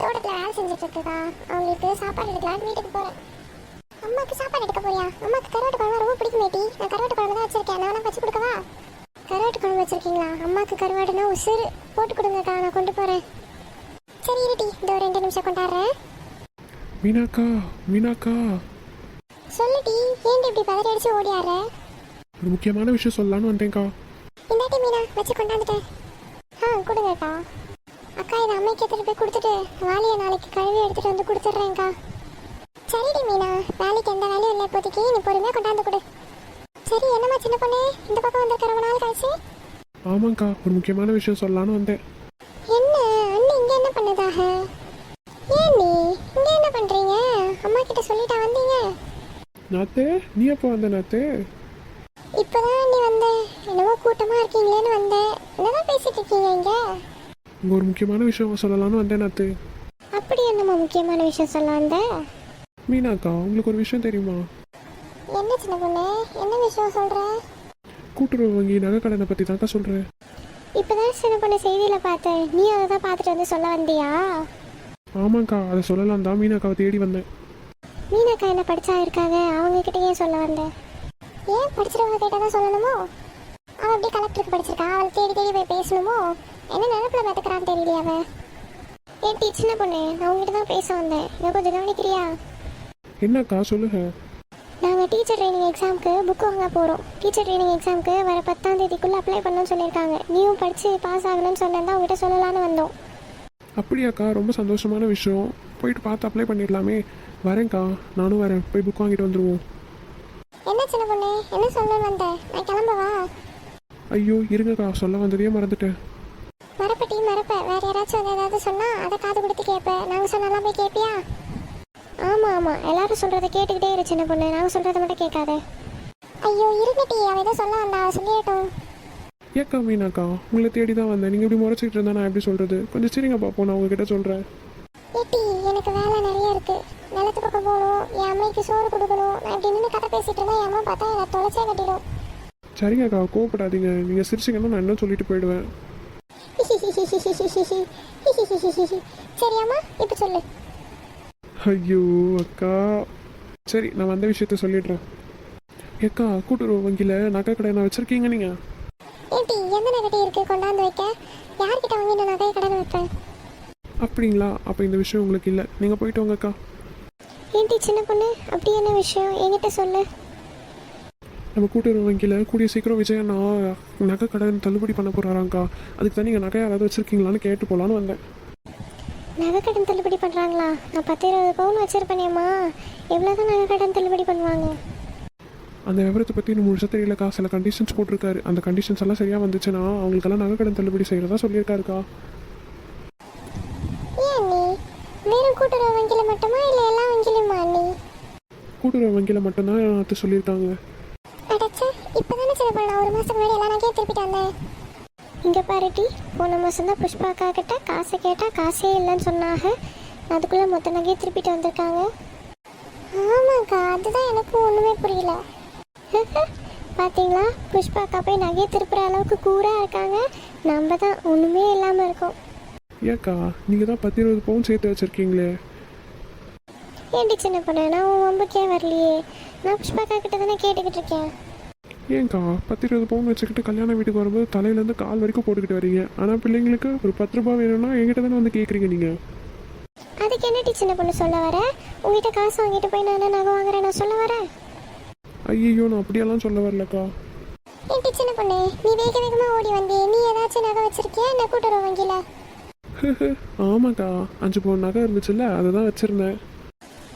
தோட்டத்தில் வேலை செஞ்சுட்டு இருக்குக்கா. அவங்களுக்கு சாப்பாடு எடுக்கலான்னு வீட்டுக்கு போகிறேன். அம்மாவுக்கு சாப்பாடு எடுக்க போறியா? அம்மாவுக்கு கருவாட்டு குழம்பு ரொம்ப பிடிக்குமேட்டி. நான் கருவாட்டு குழம்பு தான் வச்சிருக்கேன், நான் வச்சு கொடுக்கவா? கருவாட்டு குழம்பு வச்சிருக்கீங்களா? அம்மாவுக்கு கருவாடுனா உசுறு, போட்டு கொடுங்கக்கா, நான் கொண்டு போகிறேன். சரி இருட்டி, இந்த ஒரு 2 நிமிஷம் கொண்டாடுறேன். மீனாக்கா, மீனாக்கா, சொல்லுடி, ஏன் இப்படி பதறி அடிச்சு ஓடியாடுற? ஒரு முக்கியமான விஷயம் சொல்லலான்னு வந்தேன்க்கா. இந்தாட்டி மீனா, வச்சு கொண்டாந்துட்டேன். கொடுங்கக்கா. அக்கா, இதை அம்மைக்கு எடுத்துட்டு போய் கொடுத்துட்டு வாளியை நாளைக்கு கழுவி எடுத்துட்டு வந்து கொடுத்துட்றேன்க்கா. சரிடி மீனா, வேலைக்கு எந்த வேலையும் இல்லை இப்போதைக்கு, நீ பொறுமையாக கொண்டாந்து கொடு. சரி, என்னம்மா சின்ன பொண்ணு, இந்த பக்கம் வந்திருக்க ரொம்ப நாள் கழிச்சு? ஆமாங்க்கா, ஒரு முக்கியமான விஷயம் சொல்லலான்னு வந்தேன். என்ன அண்ணி இங்கே என்ன பண்ணுதாக? ஏன் நீ இங்கே என்ன பண்ணுறீங்க? அம்மா கிட்ட சொல்லிட்டா வந்தீங்க? நாத்தே, நீ எப்போ வந்த நாத்தே? இப்போதான் நீ வந்த, என்னமோ கூட்டமாக இருக்கீங்களேன்னு வந்தேன். என்னதான் பேசிட்டு இருக்கீங்க இங்கே? இங்கே ஒரு முக்கியமான விஷயம் சொல்லலான்னு வந்தேன் நாத்து. அப்படி என்னம்மா முக்கியமான விஷயம் சொல்ல வந்த? மீனாக்கா, உங்களுக்கு ஒரு விஷயம் தெரியுமா? என்ன சின்ன பொண்ணு, என்ன விஷயம் சொல்ற? கூட்டுறவு வங்கி நகை கடனை பற்றி தான்க்கா சொல்கிறேன். இப்போதான் சின்ன பொண்ணு செய்தியில் பார்த்தேன், நீ அதை தான் பார்த்துட்டு வந்து சொல்ல வந்தியா? ஆமாங்க்கா, அதை சொல்லலாம் தான் மீனாக்காவை தேடி வந்தேன். மீனாக்கா என்ன படிச்சா இருக்காங்க, அவங்க கிட்ட ஏன் சொல்ல வந்த? ஏன் படிச்சிருவங்க கிட்ட தான் சொல்லணுமோ? அவள் அப்படியே கலெக்டருக்கு படிச்சிருக்கா, அவளை தேடி தேடி போய் பேசணுமோ? என்ன நினைப்பில் பார்த்துக்கிறான்னு தெரியலையா அவ? ஏன்டி சின்ன பொண்ணு, நான் உங்ககிட்ட தான் பேச வந்தேன், இதை கொஞ்சம் கவனிக்கிறியா? என்னக்கா சொல்லுங்க. நாங்கள் டீச்சர் ட்ரைனிங் எக்ஸாமுக்கு புக் வாங்க போகிறோம். டீச்சர் ட்ரைனிங் எக்ஸாமுக்கு வர 10ஆம் தேதிக்குள்ளே அப்ளை பண்ணணும்னு சொல்லியிருக்காங்க. நீயும் படித்து பாஸ் ஆகணும்னு சொன்னேன் தான் உங்ககிட்ட சொல்லலான்னு வந்தோம். அப்படியாக்கா, ரொம்ப சந்தோஷமான விஷயம். போயிட்டு பார்த்து அப்ளை பண்ணிடலாமே. வரேன்க்கா, நானும் வரேன், போய் புக் வாங்கிட்டு வந்துடுவோம். என்ன சின்ன பொண்ணு, என்ன சொல்லணும்னு வந்த? நான் கிளம்பவா? ஐயோ இருங்கக்கா, சொல்ல வந்ததையே மறந்துட்டேன். மரப்பட்டி மரப்ப, வேற யாராச்சும் வந்து ஏதாவது சொன்னால் அதை காது கொடுத்து கேட்பேன். நாங்கள் சொன்னாலாம் போய் கேட்பியா? ஆமாம் ஆமாம், எல்லாரும் சொல்கிறத கேட்டுக்கிட்டே இரு சின்ன பொண்ணு, நாங்கள் சொல்கிறத மட்டும் கேட்காத. ஐயோ இருங்கட்டி, அவள் எதோ சொல்ல வந்தா, சொல்லிடட்டும். ஏக்கா மீனாக்கா, உங்களை தேடி தான் வந்தேன். நீங்கள் இப்படி முறைச்சிக்கிட்டு இருந்தா நான் எப்படி சொல்கிறது? கொஞ்சம் சரிங்க பார்ப்போம், நான் உங்ககிட்ட சொல்கிறேன். ஏட்டி, எனக்கு வேலை நிறைய இருக்குது. நிலத்து பக்கம் போகணும், என் அம்மைக்கு சோறு கொடுக்கணும். நான் இப்படி நின்று கதை பேசிகிட்டு இருந்தால் என் அம்மா பார்த்தா என்னை தொலைச்சே கட்டிடும். சரிங்கக்கா, கோவப்படாதீங்க. நீங்கள் சிரிச்சிங்கன்னா நான் என்ன சொல்லிட்டு போயிடுவேன். சரி அம்மா, இப்போ சொல்லு. ஐயோ அக்கா, சரி நான் வந்த விஷயத்த சொல்லிடுறேன். ஏக்கா, கூட்டுறவு வங்கியில் நகை கடை நான் வச்சுருக்கீங்க நீங்கள்? ஏட்டி, எந்த நகை இருக்குது கொண்டாந்து வைக்க? யார்கிட்ட வாங்கி நான் நகையை கடன் வைப்பேன்? அப்படிங்களா? அப்போ இந்த விஷயம் உங்களுக்கு இல்லை, நீங்கள் போயிட்டு வாங்கக்கா. ஏன்டி சின்ன பொண்ணு, அப்படி என்ன விஷயம் என்கிட்ட சொல்லு. நம்ம கூட்டுறவு வங்கியில் கூடிய சீக்கிரம் விஜயண்ணா நகை கடன் தள்ளுபடி பண்ண போகிறாராங்க்கா. அதுக்கு தான் நீங்கள் நகை யாராவது வச்சுருக்கீங்களான்னு கேட்டு போகலான்னு வந்தேன். நகை கடன் தள்ளுபடி பண்ணுறாங்களா? நான் 10-20 பவுன் வச்சுருப்பேனேம்மா, எவ்வளோ தான் நகை கடன் தள்ளுபடி பண்ணுவாங்க? அந்த விவரத்தை பற்றி இன்னும் முழுசாக தெரியலக்கா. சில கண்டிஷன்ஸ் போட்டிருக்காரு. அந்த கண்டிஷன்ஸ் எல்லாம் சரியாக வந்துச்சுன்னா அவங்களுக்கெல்லாம் நகை கடன் தள்ளுபடி செய்கிறதா சொல்லியிருக்காருக்கா. ஏன் நீ வெறும் கூட்டுறவு வங்கியில் மட்டுமா, இல்லை எல்லா வங்கியிலுமா நீ? கூட்டுறவு வங்கியில் மட்டும்தான் அது சொல்லியிருக்காங்க. அடச்சே, இப்போ தானே சின்ன பண்ண, ஒரு மாதத்துக்கு முன்னாடி எல்லாம் நகையை திருப்பிட்டு வந்தேன். இங்கே பாருட்டி, போன மாதம் தான் புஷ்பா அக்கா கிட்ட காசை கேட்டால் காசே இல்லைன்னு சொன்னாங்க. அதுக்குள்ளே மொத்த நகையை திருப்பிட்டு வந்திருக்காங்க. ஆமாக்கா, அதுதான் எனக்கும் ஒன்றுமே புரியல. பார்த்தீங்களா, புஷ்பா அக்கா போய் நகையை திருப்புற அளவுக்கு கூராக இருக்காங்க. நம்ம தான் ஒன்றுமே இல்லாமல் இருக்கோம். ஏக்கா, நீங்கள் தான் 10-20 பவுன் சேர்த்து வச்சுருக்கீங்களே. ஏன்டி சின்ன பொண்ணு, நான் உன் வம்புக்கே வரலையே. நான் புஷ்பா அக்கா கிட்ட தானே கேட்டுக்கிட்டு இருக்கேன். ஏன்க்கா 10-20 பவுன் வச்சுக்கிட்டு கல்யாண வீட்டுக்கு வரும்போது தலையிலேருந்து கால் வரைக்கும் போட்டுக்கிட்டு வரீங்க. ஆனால் பிள்ளைங்களுக்கு ஒரு 10 ரூபா வேணும்னா என்கிட்ட தானே வந்து கேட்குறீங்க நீங்கள். அதுக்கு என்னடி சின்ன பொண்ணு சொல்ல வர? உங்ககிட்ட காசு வாங்கிட்டு போய் நான் என்ன நகை வாங்குறேன் நான் சொல்ல வரேன்? ஐயோ, நான் அப்படியெல்லாம் சொல்ல வரலக்கா. ஏன்டி சின்ன பொண்ணு, நீ வேக வேகமாக ஓடி வந்தே, நீ ஏதாச்சும் நகை வச்சிருக்கியா என்ன கூட்டுறவு வங்கியில்? ஆமாக்கா, 5 பவுன் நகை இருந்துச்சுல்ல, அதை தான் வச்சுருந்தேன்.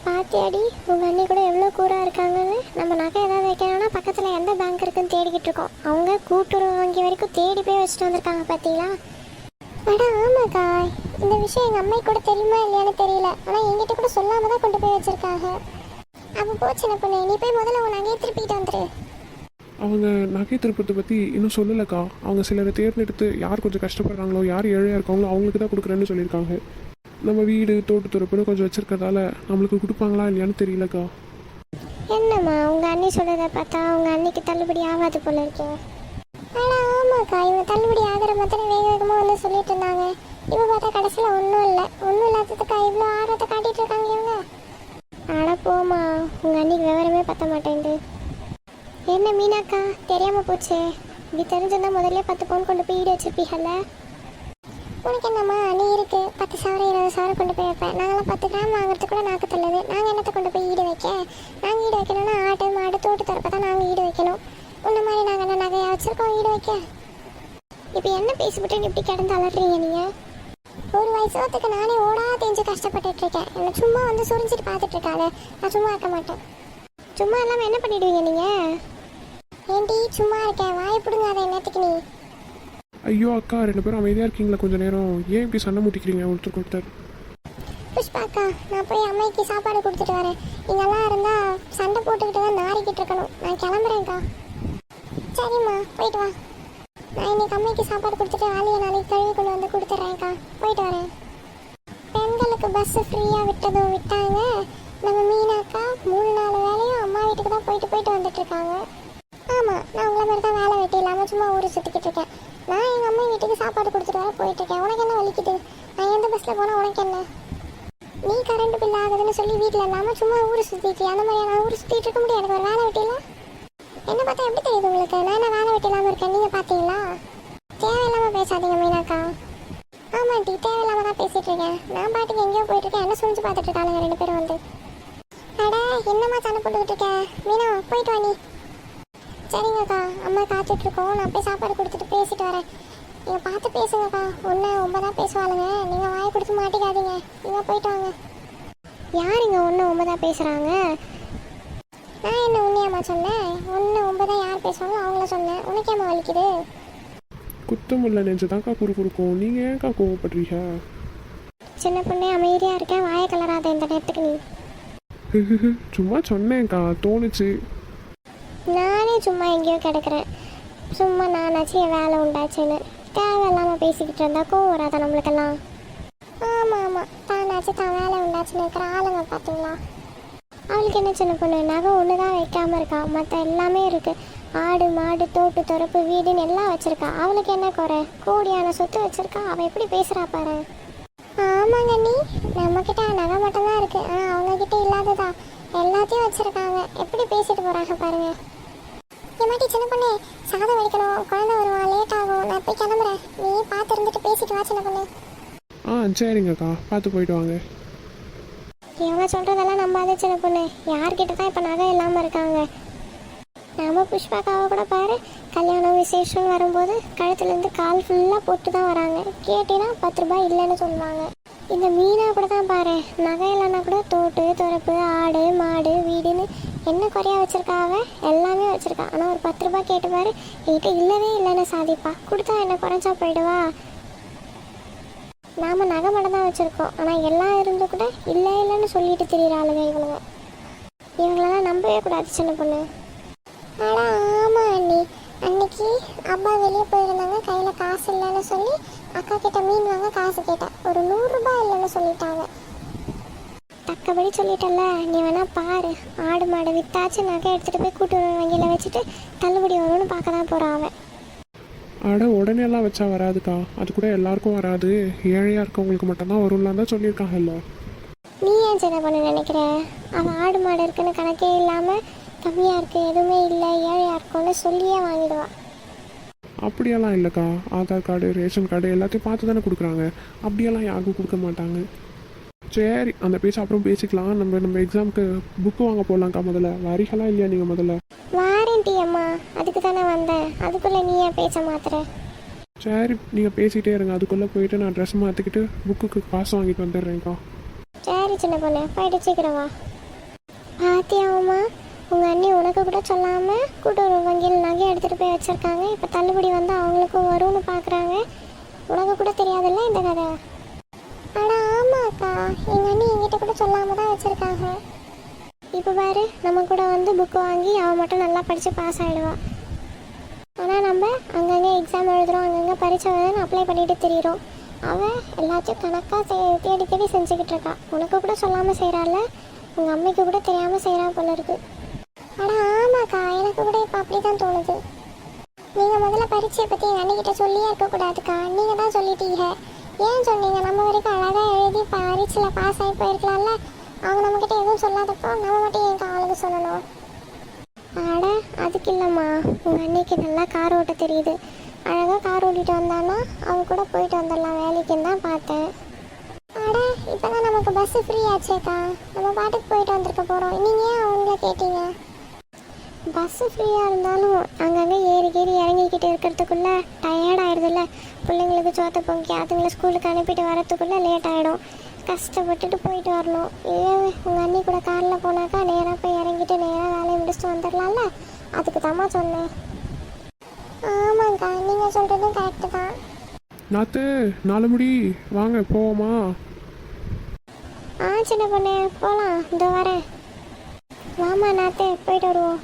பாத்தியாடி, உங்கள் அண்ணி கூட எவ்வளோ கூராக இருக்காங்கன்னு. நம்ம நகை ஏதாவது வைக்கணும்னா பக்கத்தில் எந்த பேங்க் இருக்குன்னு தேடிக்கிட்டு இருக்கோம். அவங்க கூட்டுறவு வங்கி வரைக்கும் தேடி போய் வச்சுட்டு வந்திருக்காங்க பார்த்தீங்களா? அடா ஆமாக்கா, இந்த விஷயம் எங்கள் அம்மை கூட தெரியுமா இல்லையான்னு தெரியல. ஆனால் எங்கிட்ட கூட சொல்லாமல் தான் கொண்டு போய் வச்சுருக்காங்க. அப்போ போச்சுன பொண்ணு, நீ போய் முதல்ல உன் நகையை திருப்பிக்கிட்டு வந்துரு. அவங்க நகை திருப்பத்தை பற்றி இன்னும் சொல்லலைக்கா. அவங்க சிலரை தேர்ந்தெடுத்து யார் கொஞ்சம் கஷ்டப்படுறாங்களோ, யார் ஏழையாக இருக்காங்களோ அவங்களுக்கு தான் கொடுக்குறேன்னு சொல்லியிருக்காங்க. நம்ம வீடு தோட்டு துறப்புன்னு கொஞ்சம் வச்சுருக்கிறதால நம்மளுக்கு கொடுப்பாங்களா இல்லையான்னு தெரியலக்கா. என்னம்மா உங்கள் அண்ணி சொல்கிறத பார்த்தா உங்கள் அன்னிக்கு தள்ளுபடி ஆகாது போல இருக்கே. ஆனால் ஆமாக்கா, இவங்க தள்ளுபடி ஆகிற மாதிரி வேக வேகமாக வந்து சொல்லிட்டு இருந்தாங்க. இப்போ பார்த்தா கடைசியில் ஒன்றும் இல்லை. ஒன்றும் இல்லாததுக்கா இவ்வளோ ஆர்வத்தை காட்டிட்டு இருக்காங்க இவங்க. அட போமா, உங்கள் அன்னைக்கு விவரமே பத்த மாட்டேங்குது. என்ன மீனாக்கா தெரியாமல் போச்சே, இப்படி தெரிஞ்சிருந்தா முதல்ல 10 பவுன் கொண்டு போய் ஈடு வச்சிருப்பீங்கல்ல. உனக்கு என்னம்மா நீ இருக்கு 10,000 20,000 கொண்டு போய் வைப்பேன். நாங்களாம் 10 கிராம் வாங்குறதுக்கு கூட நாக்கு தள்ளுது. நாங்கள் என்னத்தை கொண்டு போய் ஈடு வைக்க? நாங்கள் ஈடு வைக்கணும்னா ஆடு மாடு தோட்டு தரப்ப தான் நாங்கள் ஈடு வைக்கணும். உன்ன மாதிரி நாங்கள் என்ன நகையாக வச்சுருக்கோம் ஈடு வைக்க? இப்போ என்ன பேசிவிட்டு இப்படி கிடந்து அலறீங்க நீங்கள்? ஒரு வயசுக்கு நானே ஓடா தெரிஞ்சு கஷ்டப்பட்டுட்டு இருக்கேன். என்னை சும்மா வந்து சுரிஞ்சிட்டு பார்த்துட்டு இருக்காத. நான் சும்மா இருக்க மாட்டேன். சும்மா இல்லாமல் என்ன பண்ணிடுவீங்க நீங்கள்? ஏன்டி சும்மா இருக்கேன், வாயை பிடுங்காத என்னத்துக்கு நீ? ஐயோ அக்கா, 2 பேரும் அமைதியாக இருக்கீங்களா கொஞ்ச நேரம்? ஏன் இப்படி சண்டை முட்டிக்கிறீங்க ஒருத்தருக்கு ஒருத்தர்? புஷ்பாக்கா, நான் போய் அம்மைக்கு சாப்பாடு கொடுத்துட்டு வரேன். இங்கெல்லாம் இருந்தால் சண்டை போட்டுக்கிட்டு தான் நாரிக்கிட்டு இருக்கணும். நான் கிளம்புறேன்க்கா. சரிம்மா, போயிட்டு வா. நான் இன்னைக்கு அம்மைக்கு சாப்பாடு கொடுத்துட்டு வேலையை நாளைக்கு கழுவி கொண்டு வந்து கொடுத்துட்றேன்க்கா. போயிட்டு வரேன். பெண்களுக்கு பஸ்ஸு ஃப்ரீயாக விட்டதும் விட்டாங்க. நம்ம மீனாக்கா 3-4 வேலையும் அம்மா வீட்டுக்கு தான் போயிட்டு வந்துட்டு இருக்காங்க. ஆமாம், நான் உங்களை மாதிரி தான் வேலை வெட்டி இல்லாமல் சும்மா ஊரை சுற்றிக்கிட்டு இருக்கேன். நான் எங்கள் அம்மா வீட்டுக்கு சாப்பாடு கொடுத்துட்டு வர போயிட்டுருக்கேன். உனக்கு என்ன வலிக்குது? நான் எந்த பஸ்ஸில் போனால் உனக்கு என்ன? நீ கரண்ட் பில் ஆகுதுன்னு சொல்லி வீட்டில் இல்லாமல் சும்மா ஊரை சுற்றிட்டு அந்த மாதிரி நான் ஊரை சுற்றிட்டு இருக்க முடியும். எனக்கு ஒரு வேலை வெட்டியில என்ன பார்த்தா எப்படி தெரியுது உங்களுக்கு? நான் என்ன வேலை வெட்டி இல்லாமல் இருக்கேன், நீங்கள் பார்த்தீங்களா? தேவையில்லாமல் பேசாதீங்க மீனாக்கா. ஆமாம் டி, தேவையில்லாமல் தான் பேசிகிட்டு இருக்கேன். நான் பாட்டுக்கு எங்கேயோ போயிட்டுருக்கேன். என்ன சொல்லிச்சு பார்த்துட்டு இருக்காங்க 2 பேரும் வந்து. அட என்னம்மா சண்டை போட்டுக்கிட்டு இருக்கேன்? மீனா போயிட்டு வா நீ. சரிங்கக்கா, அம்மா காத்துட்ருக்கோம். நான் போய் சாப்பாடு கொடுத்துட்டு பேசிட்டு வரேன். நீங்கள் பார்த்து பேசுங்கக்கா. 1-9 பேசுவாளுங்க. நீங்கள் வாயை கொடுத்து மாட்டிக்காதீங்க. நீங்கள் போயிட்டு வாங்க. யார் இங்கே 1-9 பேசுகிறாங்க? நான் என்ன உண்மையாம்மா சொன்னேன்? 1-9 யார் பேசுவாங்களோ அவங்கள சொன்னேன். உனக்கு ஏம்மா வலிக்குது? குத்தம் இல்லை நெஞ்சதாக்கா குறுக்கும். நீங்கள் ஏன்க்கா கோவப்படுறீங்க? சின்ன பொண்ணே அமைதியாக இருக்கேன், வாயை கலராத இந்த நேரத்துக்கு நீ. சும்மா சொன்னேன்க்கா, தோணுச்சு. நானே சும்மா எங்கேயோ கிடக்கிறேன். சும்மா நானாச்சு என் வேலை உண்டாச்சுன்னு தேவையில்லாமல் பேசிக்கிட்டு இருந்தா கோவம் வராதா நம்மளுக்கெல்லாம்? ஆமாம் ஆமாம், தானாச்சு தான் வேலை உண்டாச்சுன்னு இருக்கிற ஆளுங்க பார்த்தீங்களா? அவளுக்கு என்ன சின்ன பொண்ணு, நகை ஒன்று தான் வைக்காமல் இருக்கா, மற்ற எல்லாமே இருக்குது. ஆடு மாடு தோட்டு துறப்பு வீடுன்னு எல்லாம் வச்சுருக்கா. அவளுக்கு என்ன குறை? கோடியான சொத்து வச்சுருக்கா. அவள் எப்படி பேசுகிறா பாரு. ஆமாங்க நீ, நம்மக்கிட்ட நகை மட்டும்தான் இருக்குது, ஆனால் அவங்கக்கிட்ட இல்லாததா எல்லாத்தையும் வச்சுருக்காங்க. எப்படி பேசிட்டு போகிறாங்க பாருங்க. என் மாட்டி சின்ன பொண்ணு, சாதம் வடிக்கணும், குழந்தை வருவான், லேட் ஆகும். நான் போய் கிளம்புறேன். நீ பார்த்து இருந்துட்டு பேசிட்டு வா சின்ன பொண்ணு. சரிங்கக்கா, பார்த்து போயிட்டு வாங்க. இவங்க சொல்கிறதெல்லாம் நம்பாத சின்ன பொண்ணு. யார்கிட்ட தான் இப்போ நகை இல்லாமல் இருக்காங்க? நம்ம புஷ்பாக்காவை கூட பாரு, கல்யாணம் விசேஷம் வரும்போது கழுத்துலேருந்து கால் ஃபுல்லாக போட்டு தான் வராங்க. கேட்டீங்கன்னா 10 ரூபாய் இல்லைன்னு சொல்லுவாங்க. இந்த மீனா கூட தான் பாரு, நகை இல்லைன்னா கூட தோட்டு துறப்பு ஆடு மாடு வீடுன்னு என்ன குறையாக வச்சுருக்காங்க, எல்லாமே வச்சுருக்கா. ஆனால் ஒரு 10 ரூபாய் கேட்டு பாரு, என்கிட்ட இல்லவே இல்லைன்னு சாதிப்பா. கொடுத்தா என்ன குறைஞ்சா போயிடுவா? நாம் நகை மட்டும் தான் வச்சுருக்கோம், ஆனால் எல்லாம் இருந்து கூட இல்லைன்னு சொல்லிட்டு திரியிறாளுங்க இவளுங்க. இவங்களெல்லாம் நம்பவே கூடாது சின்ன பொண்ணு. அடா ஆமாம் அண்ணி, அன்னைக்கு அப்பா வெளியே போயிருந்தாங்க, கையில் காசு இல்லைன்னு சொல்லி அக்கா கிட்ட மீன் வாங்க காசு கேட்டேன். ஒரு 100 ரூபாய் இல்லைன்னு சொல்லிட்டாங்க. தக்கபடி சொல்லிட்டல, நீ வேணா பாரு. ஆடு மாடு வித்தாச்சு நகை எடுத்துகிட்டு போய் கூட்டுறவு வங்கியில் வச்சுட்டு தள்ளுபடி வரும்னு பார்க்க தான் போகிறான் அவன். அட உடனே எல்லாம் வச்சா வராதுக்கா, அது கூட எல்லாருக்கும் வராது. ஏழையாக இருக்கவங்களுக்கு மட்டும்தான் வரும்லாம் தான் சொல்லியிருக்காங்கல்ல. நீ ஏன் சின்ன பண்ண நினைக்கிற? அவன் ஆடு மாடு இருக்குன்னு கணக்கே இல்லாமல் கம்மியாக இருக்குது எதுவுமே இல்லை ஏழையாக இருக்கும்னு சொல்லியே வாங்கிடுவான். அப்படியெல்லாம் இல்லைக்கா, ஆதார் கார்டு ரேஷன் கார்டு எல்லாத்தையும் பார்த்து தானே கொடுக்குறாங்க. அப்படியெல்லாம் யாருக்கும் கொடுக்க மாட்டாங்க. சரி, அந்த பேச அப்புறம் பேசிக்கலாம். நம்ம எக்ஸாமுக்கு புக்கு வாங்க போகலாங்க்கா. முதல்ல வரிகளாம் இல்லையா நீங்கள்? முதல்ல வாரண்டி அம்மா, அதுக்கு தானே வந்தேன். அதுக்குள்ளே நீ ஏன் பேச மாத்துற? சரி, நீங்கள் பேசிகிட்டே இருங்க. அதுக்குள்ளே போயிட்டு நான் ட்ரெஸ் மாற்றிக்கிட்டு புக்குக்கு காசு வாங்கிட்டு வந்துடுறேன்க்கா. சரி சின்ன பொண்ணு, போயிட்டு சீக்கிரம் வா. பாத்தியாவுமா, உங்கள் அண்ணி உனக்கு கூட சொல்லாமல் கூட்டுறவு வங்கியில் நகை எடுத்துகிட்டு போய் வச்சுருக்காங்க. இப்போ தள்ளுபடி வந்து அவங்களுக்கும் வரும்னு பார்க்குறாங்க. உனக்கு கூட தெரியாதுல்ல இந்த கதை? அட ஆமாக்கா, எங்கள் அண்ணி என்கிட்ட கூட சொல்லாமல் தான் வச்சுருக்காங்க. இப்போ பாரு, நம்ம கூட வந்து புக்கு வாங்கி அவள் மட்டும் நல்லா படித்து பாஸ் ஆகிடுவாள். ஆனால் நம்ம அங்கங்கே எக்ஸாம் எழுதுகிறோம், அங்கங்கே பரீட்சை வருதுன்னு அப்ளை பண்ணிட்டு தெரியிறோம். அவள் எல்லாத்தையும் கணக்காக தேடி செஞ்சுக்கிட்டு இருக்கா. உனக்கு கூட சொல்லாமல் செய்கிறாள், உங்கள் அம்மைக்கு கூட தெரியாமல் செய்கிறா போல இருக்கு. அட ஆமாக்கா, எனக்கு கூட இப்போ அப்படி தான் தோணுது. நீங்கள் முதல்ல பரீட்சையை பற்றி எங்கள் அண்ணிக்கிட்ட சொல்லியே இருக்கக்கூடாதுக்கா. நீங்கள் தான் சொல்லிட்டீங்க. ஏன் சொன்னீங்க? நம்ம வரைக்கும் அழகாக எழுதி பரீட்சையில் பாஸ் ஆகி போயிருக்கலாம்ல. அவங்க நம்மக்கிட்ட எதுவும் சொல்லாதப்போ நம்ம மட்டும் ஏன் அவளுக்கு சொல்லணும்? அட அதுக்கு இல்லைம்மா, உங்கள் அன்னைக்கு நல்லா கார் ஓட்ட தெரியுது, அழகாக கார் ஓட்டிட்டு வந்தான்னா அவங்க கூட போயிட்டு வந்துடலாம் வேலைக்குன்னு தான் பார்த்தேன். அட இப்போ தான் நமக்கு பஸ்ஸு ஃப்ரீ ஆச்சேக்கா, நம்ம பாட்டுக்கு போயிட்டு வந்திருக்க போகிறோம். நீங்கள் ஏன் அவங்கள கேட்டீங்க? பஸ்ஸு ஃப்ரீயாக இருந்தாலும் அங்கங்கே ஏறி இறங்கிக்கிட்டு இருக்கிறதுக்குள்ளே டயர்ட் ஆகிடுதுல்ல. பிள்ளைங்களுக்கு சோத்தை பொங்கி அதுங்களை ஸ்கூலுக்கு அனுப்பிட்டு வரத்துக்குள்ளே லேட் ஆகிடும். கஷ்டப்பட்டுட்டு போயிட்டு வரணும். இல்லை உங்கள் அண்ணி கூட காரில் போனாக்கா நேராக போய் இறங்கிட்டு நேராக வேலையை முடிச்சுட்டு வந்துடலாம்ல. அதுக்கு தாம்மா சொன்னேன். ஆமாங்க்கா, நீங்கள் சொல்கிறதும் கரெக்டு தான். நாத்து நாலு முடி வாங்க போவோமா? சின்ன பொண்ணு போகலாம், இதோ வரேன். வாமா நாத்து, போயிட்டு வருவோம்.